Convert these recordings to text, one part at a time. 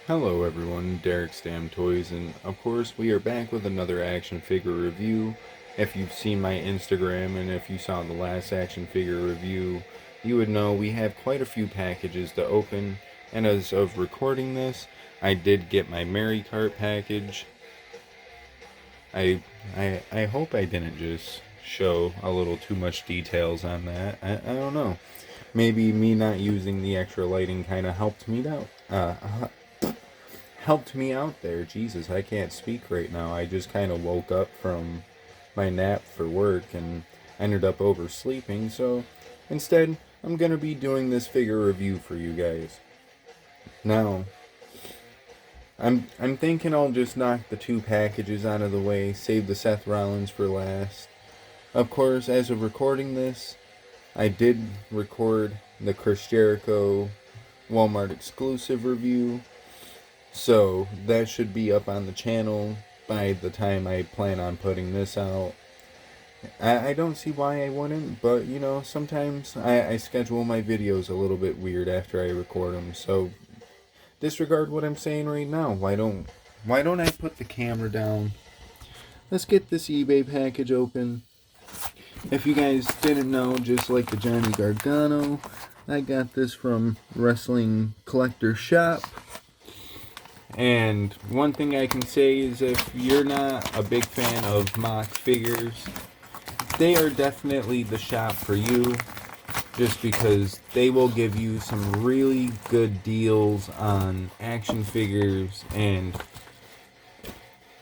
Hello everyone, Derek Stam Toys, and of course we are back with another action figure review. If you've seen my Instagram and if you saw the last action figure review, you would know we have quite a few packages to open, and as of recording this, I did get my Mary Kart package. I hope I didn't just show a little too much details on that. I don't know. Maybe me not using the extra lighting kind of helped me out there. Jesus, I can't speak right now. I just kind of woke up from my nap for work and ended up oversleeping. So instead, I'm going to be doing this figure review for you guys. Now, I'm thinking I'll just knock the two packages out of the way, save the Seth Rollins for last. Of course, as of recording this, I did record the Chris Jericho Walmart exclusive review, so that should be up on the channel by the time I plan on putting this out. I don't see why I wouldn't, but you know, sometimes I schedule my videos a little bit weird after I record them, so disregard what I'm saying right now. Why don't I put the camera down? Let's get this eBay package open. If you guys didn't know, just like the Johnny Gargano, I got this from Wrestling Collector Shop. And one thing I can say is if you're not a big fan of mock figures, they are definitely the shop for you, just because they will give you some really good deals on action figures, and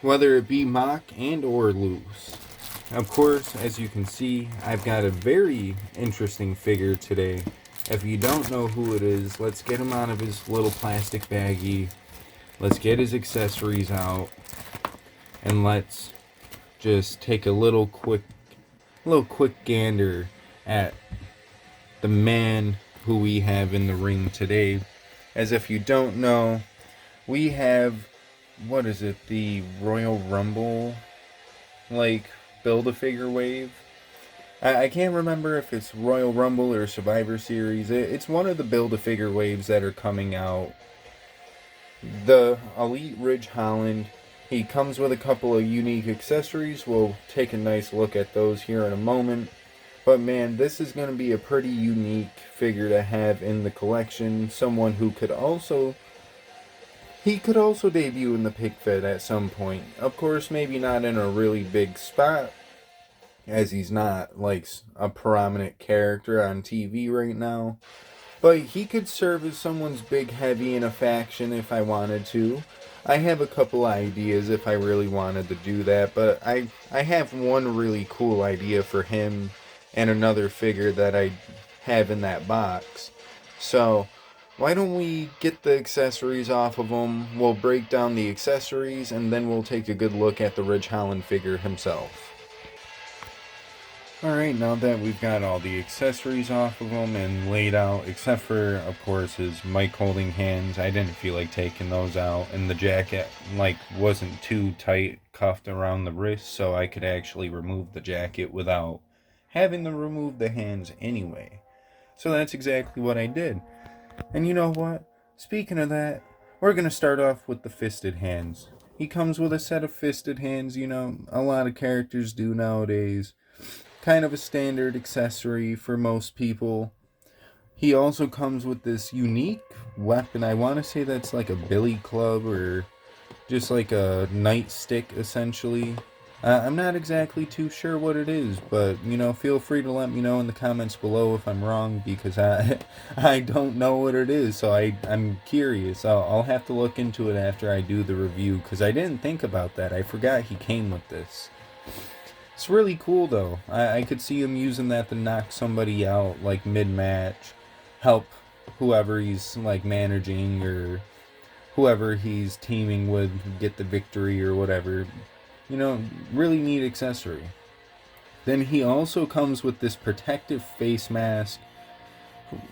whether it be mock and or loose. Of course, as you can see, I've got a very interesting figure today. If you don't know who it is, let's get him out of his little plastic baggie. Let's get his accessories out. And let's just take a little quick gander at the man who we have in the ring today. As if you don't know, we have, what is it, the Royal Rumble, Build-A-Figure wave. I can't remember if it's Royal Rumble or Survivor Series. It's one of the Build-A-Figure waves that are coming out. The Elite Ridge Holland, he comes with a couple of unique accessories. We'll take a nice look at those here in a moment. But man, this is going to be a pretty unique figure to have in the collection. Someone who could also debut in the Pig Fed at some point. Of course, maybe not in a really big spot, as he's not like a prominent character on TV right now. But he could serve as someone's big heavy in a faction if I wanted to. I have a couple ideas if I really wanted to do that, but I have one really cool idea for him and another figure that I have in that box. So why don't we get the accessories off of him? We'll break down the accessories, and then we'll take a good look at the Ridge Holland figure himself. Alright, now that we've got all the accessories off of him and laid out, except for, of course, his mic holding hands, I didn't feel like taking those out, and the jacket, wasn't too tight cuffed around the wrist, so I could actually remove the jacket without having to remove the hands anyway. So that's exactly what I did. And you know what? Speaking of that, we're going to start off with the fisted hands. He comes with a set of fisted hands, you know, a lot of characters do nowadays. Kind of a standard accessory for most people. He also comes with this unique weapon. I want to say that's like a billy club or just like a nightstick, essentially. I'm not exactly too sure what it is, but, you know, feel free to let me know in the comments below if I'm wrong, because I don't know what it is, so I'm curious. I'll have to look into it after I do the review, because I didn't think about that. I forgot he came with this. It's really cool, though. I could see him using that to knock somebody out, mid-match, help whoever he's, managing, or whoever he's teaming with get the victory or whatever. You know, really neat accessory. Then he also comes with this protective face mask.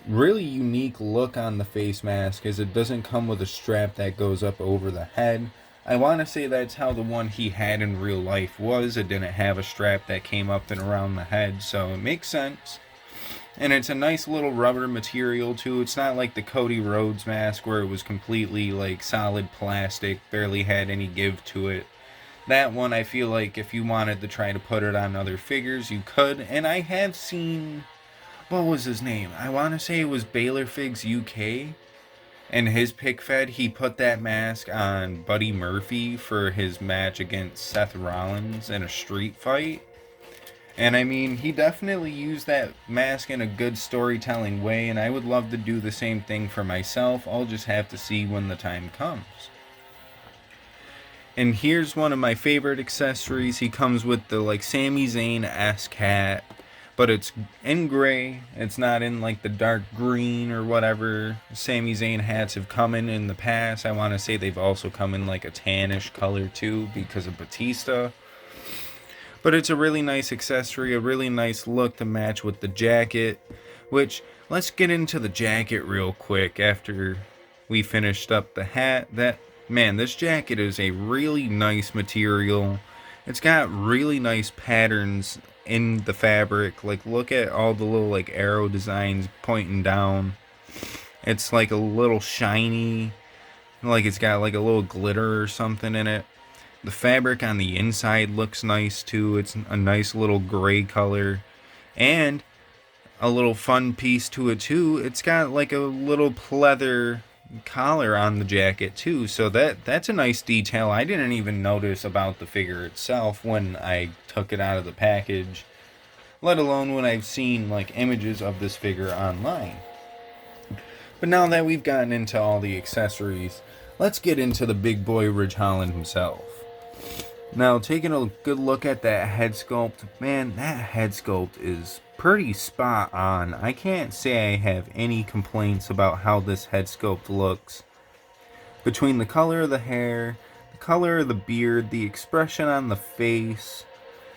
Really unique look on the face mask, as it doesn't come with a strap that goes up over the head. I want to say that's how the one he had in real life was. It didn't have a strap that came up and around the head, so it makes sense. And it's a nice little rubber material too. It's not like the Cody Rhodes mask where it was completely like solid plastic, barely had any give to it. That one, I feel like if you wanted to try to put it on other figures, you could. And I have seen, what was his name? I want to say it was Baylor Figs UK. And his pick fed, he put that mask on Buddy Murphy for his match against Seth Rollins in a street fight. And I mean, he definitely used that mask in a good storytelling way, and I would love to do the same thing for myself. I'll just have to see when the time comes. And here's one of my favorite accessories. He comes with the like Sami Zayn-esque hat, but it's in gray. It's not in like the dark green or whatever Sami Zayn hats have come in the past. I want to say they've also come in like a tannish color too because of Batista. But it's a really nice accessory, a really nice look to match with the jacket. Which, let's get into the jacket real quick after we finished up the hat. Man, this jacket is a really nice material. It's got really nice patterns in the fabric. Like, look at all the little like arrow designs pointing down. It's like a little shiny, like it's got like a little glitter or something in it. The fabric on the inside looks nice too. It's a nice little gray color. And a little fun piece to it too, it's got like a little pleather collar on the jacket too, so that's a nice detail I didn't even notice about the figure itself when I took it out of the package, let alone when I've seen like images of this figure online. But now that we've gotten into all the accessories, let's get into the big boy Ridge Holland himself. Now, taking a good look at that head sculpt, man, that head sculpt is pretty spot on. I can't say I have any complaints about how this head sculpt looks. Between the color of the hair, the color of the beard, the expression on the face,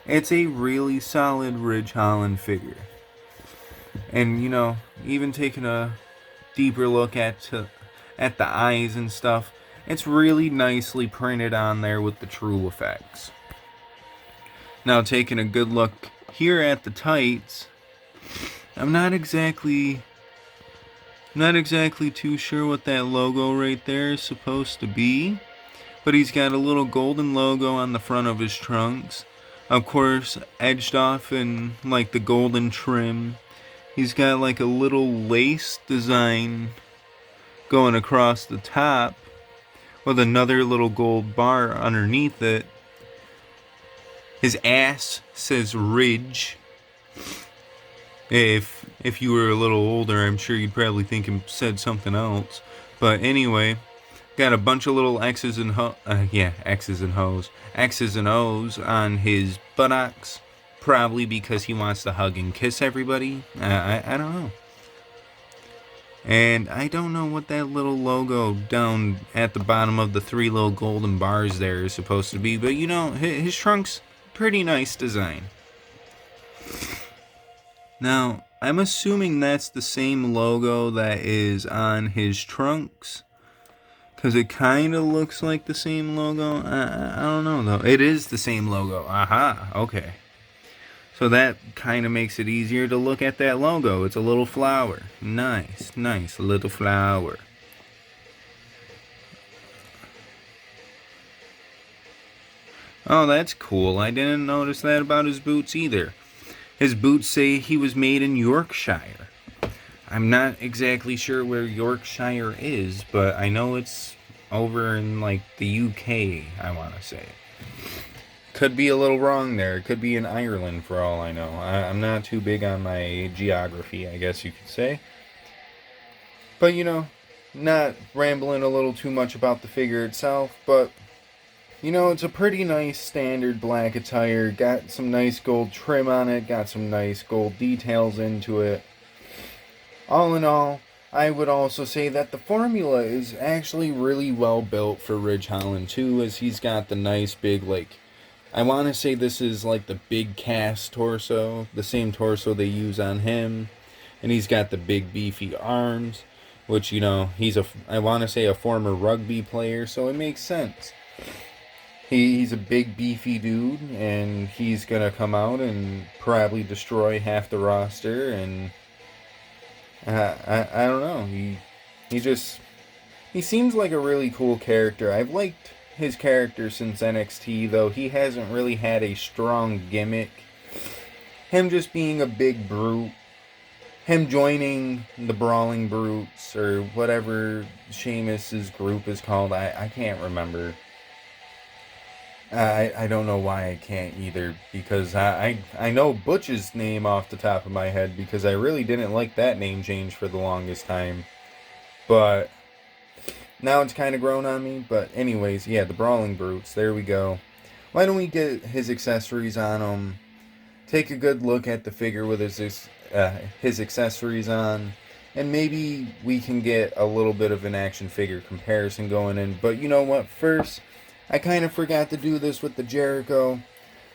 it's a really solid Ridge Holland figure. And, you know, even taking a deeper look at the eyes and stuff, it's really nicely printed on there with the true effects. Now, taking a good look here at the tights, I'm not exactly too sure what that logo right there is supposed to be, but he's got a little golden logo on the front of his trunks, of course edged off in like the golden trim. He's got like a little lace design going across the top with another little gold bar underneath it. His ass says Ridge. If you were a little older, I'm sure you'd probably think it said something else. But anyway, got a bunch of little X's and O's on his buttocks, probably because he wants to hug and kiss everybody. I don't know. And I don't know what that little logo down at the bottom of the three little golden bars there is supposed to be. But you know, his trunk's pretty nice design. Now, I'm assuming that's the same logo that is on his trunks, because it kind of looks like the same logo. I don't know though. It is the same logo. Aha, okay. So that kind of makes it easier to look at that logo. It's a little flower. Nice little flower. Oh, that's cool. I didn't notice that about his boots either. His boots say he was made in Yorkshire. I'm not exactly sure where Yorkshire is, but I know it's over in like the UK, I want to say. Could be a little wrong there. It could be in Ireland for all I know. I'm not too big on my geography, I guess you could say. But, you know, not rambling a little too much about the figure itself, but, you know, it's a pretty nice standard black attire. Got some nice gold trim on it. Got some nice gold details into it. All in all, I would also say that the formula is actually really well built for Ridge Holland too, as he's got the nice big, like, I want to say this is like the big cast torso, the same torso they use on him. And he's got the big beefy arms, which, you know, I want to say a former rugby player, so it makes sense. He's a big beefy dude, and he's going to come out and probably destroy half the roster, and I don't know. He just he seems like a really cool character. I've liked his character since NXT, though he hasn't really had a strong gimmick. Him just being a big brute, him joining the Brawling Brutes or whatever Sheamus's group is called. I can't remember. I don't know why I can't either, because I know Butch's name off the top of my head, because I really didn't like that name change for the longest time. But now it's kind of grown on me. But anyways, yeah, the Brawling Brutes, there we go. Why don't we get his accessories on him? Take a good look at the figure with his accessories on, and maybe we can get a little bit of an action figure comparison going in. But you know what? First, I kind of forgot to do this with the Jericho,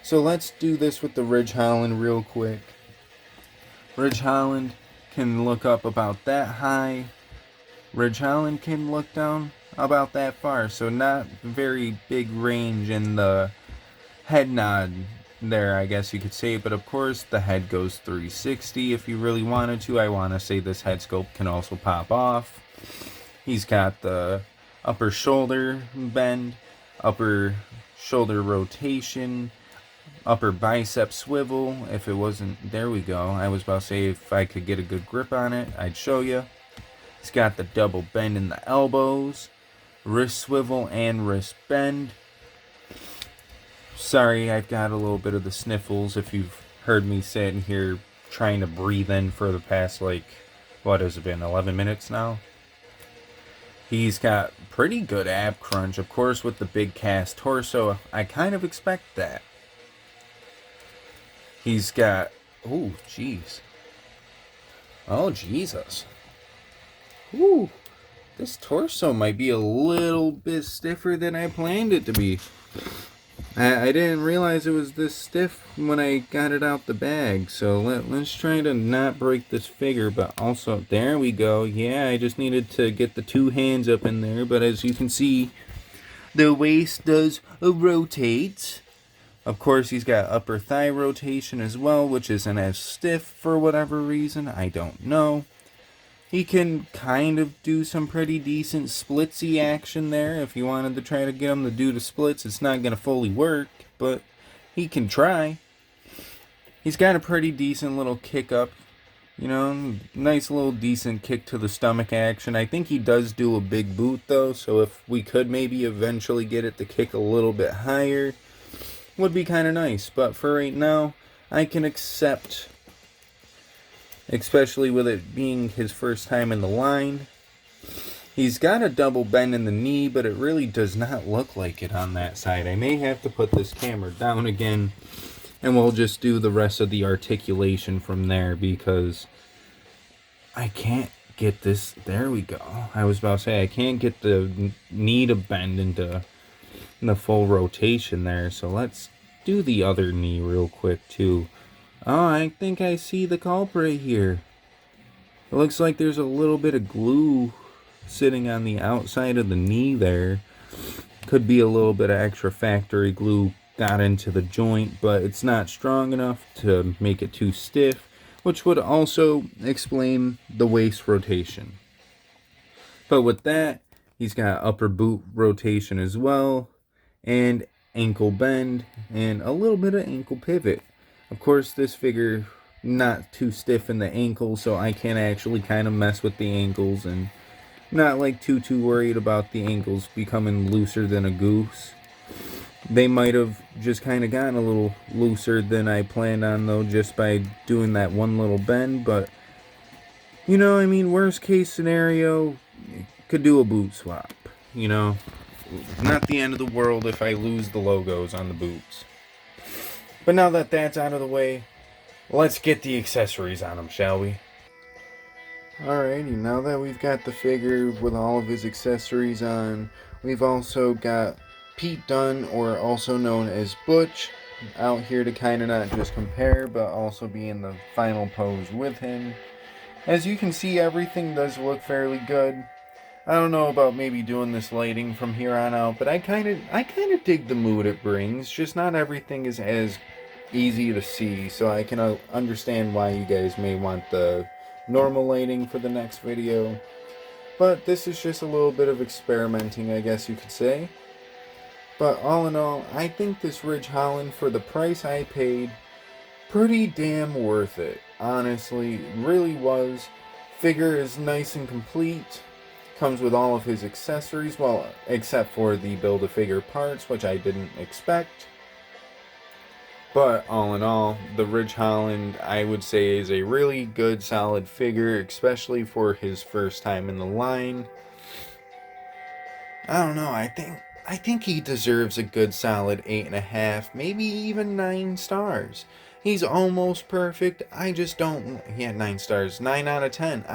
so let's do this with the Ridge Holland real quick. Ridge Holland can look up about that high. Ridge Holland can look down about that far, so not very big range in the head nod there, I guess you could say. But of course, the head goes 360 if you really wanted to. I want to say this head sculpt can also pop off. He's got the upper shoulder bend, upper shoulder rotation, upper bicep swivel. If it wasn't, there we go. I was about to say if I could get a good grip on it, I'd show you. It's got the double bend in the elbows, wrist swivel and wrist bend. Sorry, I've got a little bit of the sniffles if you've heard me sitting here trying to breathe in for the past, what has it been, 11 minutes now? He's got pretty good ab crunch, of course, with the big cast torso. I kind of expect that. He's got, oh, jeez. Oh, Jesus. Ooh, this torso might be a little bit stiffer than I planned it to be. I didn't realize it was this stiff when I got it out the bag, so let's try to not break this figure, but also, there we go. Yeah, I just needed to get the two hands up in there, but as you can see, the waist does rotate. Of course, he's got upper thigh rotation as well, which isn't as stiff for whatever reason. I don't know. He can kind of do some pretty decent splitsy action there. If you wanted to try to get him to do the splits, it's not going to fully work, but he can try. He's got a pretty decent little kick up. You know, nice little decent kick to the stomach action. I think he does do a big boot though, so if we could maybe eventually get it to kick a little bit higher, would be kind of nice. But for right now, I can accept, especially with it being his first time in the line. He's got a double bend in the knee, but it really does not look like it on that side. I may have to put this camera down again, and we'll just do the rest of the articulation from there, because I can't get this. There we go. I was about to say, I can't get the knee to bend into the full rotation there, so let's do the other knee real quick too. Oh, I think I see the culprit here. It looks like there's a little bit of glue sitting on the outside of the knee there. Could be a little bit of extra factory glue got into the joint, but it's not strong enough to make it too stiff, which would also explain the waist rotation. But with that, he's got upper boot rotation as well, and ankle bend, and a little bit of ankle pivot. Of course, this figure not too stiff in the ankle, so I can actually kind of mess with the ankles and not too worried about the ankles becoming looser than a goose. They might have just kind of gotten a little looser than I planned on though, just by doing that one little bend. But you know, I mean, worst case scenario, could do a boot swap. You know, not the end of the world if I lose the logos on the boots. But now that that's out of the way, let's get the accessories on him, shall we? Alrighty, now that we've got the figure with all of his accessories on, we've also got Pete Dunne, or also known as Butch, out here to kind of not just compare, but also be in the final pose with him. As you can see, everything does look fairly good. I don't know about maybe doing this lighting from here on out, but I kind of dig the mood it brings. Just not everything is as easy to see, so I can understand why you guys may want the normal lighting for the next video. But this is just a little bit of experimenting, I guess you could say. But all in all, I think this Ridge Holland, for the price I paid, pretty damn worth it. Honestly, really was. Figure is nice and complete. Comes with all of his accessories, well, except for the Build-A-Figure parts, which I didn't expect. But all in all, the Ridge Holland, I would say, is a really good, solid figure, especially for his first time in the line. I don't know, I think he deserves a good solid 8.5, maybe even 9 stars. He's almost perfect. I just don't. He had 9 stars, 9 out of 10.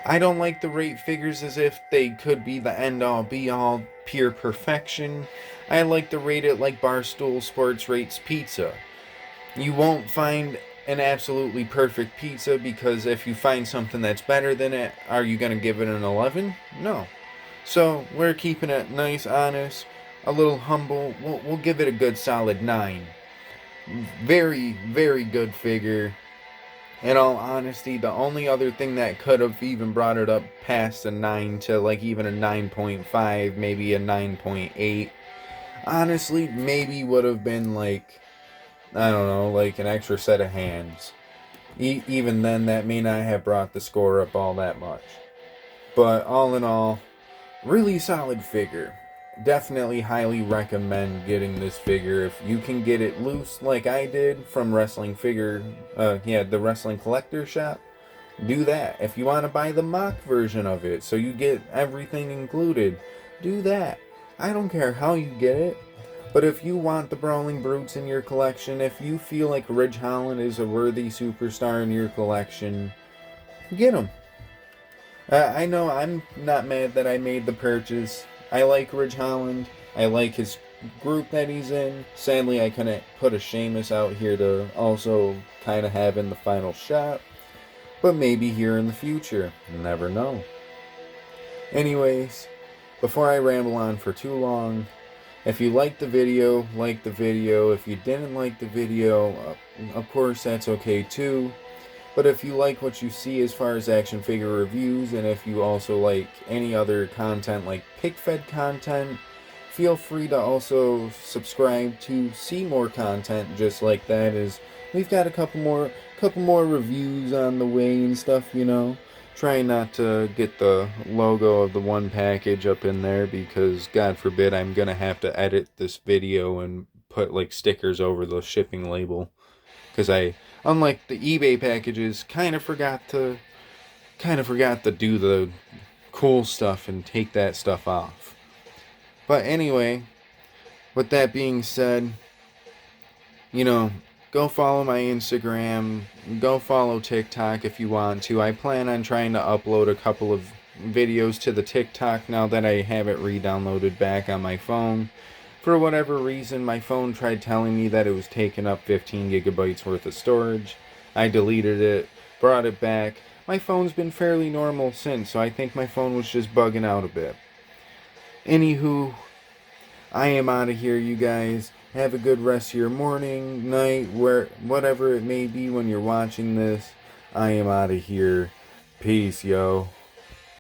I don't like to rate figures as if they could be the end all be all, pure perfection. I like to rate it like Barstool Sports rates pizza. You won't find an absolutely perfect pizza, because if you find something that's better than it, are you going to give it an 11? No. So we're keeping it nice, honest, a little humble. We'll give it a good solid 9. Very, very good figure. In all honesty, the only other thing that could have even brought it up past a 9 to like even a 9.5, maybe a 9.8, honestly, maybe would have been like, I don't know, like an extra set of hands. Even then, that may not have brought the score up all that much. But all in all, really solid figure. Definitely highly recommend getting this figure if you can get it loose like I did from the Wrestling Collector Shop. Do that. If you want to buy the mock version of it so you get everything included, do that. I don't care how you get it. But if you want the Brawling Brutes in your collection, if you feel like Ridge Holland is a worthy superstar in your collection, get him. I know I'm not mad that I made the purchase. I like Ridge Holland. I like his group that he's in. Sadly, I couldn't put a Sheamus out here to also kind of have in the final shot. But maybe here in the future. Never know. Anyways, before I ramble on for too long, if you liked the video, like the video. If you didn't like the video, of course that's okay too. But if you like what you see as far as action figure reviews, and if you also like any other content like pick-fed content, feel free to also subscribe to see more content just like that. As we've got a couple more reviews on the way and stuff, you know. Trying not to get the logo of the one package up in there, because God forbid I'm gonna have to edit this video and put like stickers over the shipping label. Because I, unlike the eBay packages, kind of forgot to do the cool stuff and take that stuff off. But anyway, with that being said, you know, go follow my Instagram, go follow TikTok if you want to. I plan on trying to upload a couple of videos to the TikTok now that I have it re-downloaded back on my phone. For whatever reason, my phone tried telling me that it was taking up 15 gigabytes worth of storage. I deleted it, brought it back. My phone's been fairly normal since, so I think my phone was just bugging out a bit. Anywho, I am out of here, you guys. Have a good rest of your morning, night, whatever it may be when you're watching this. I am out of here. Peace, yo.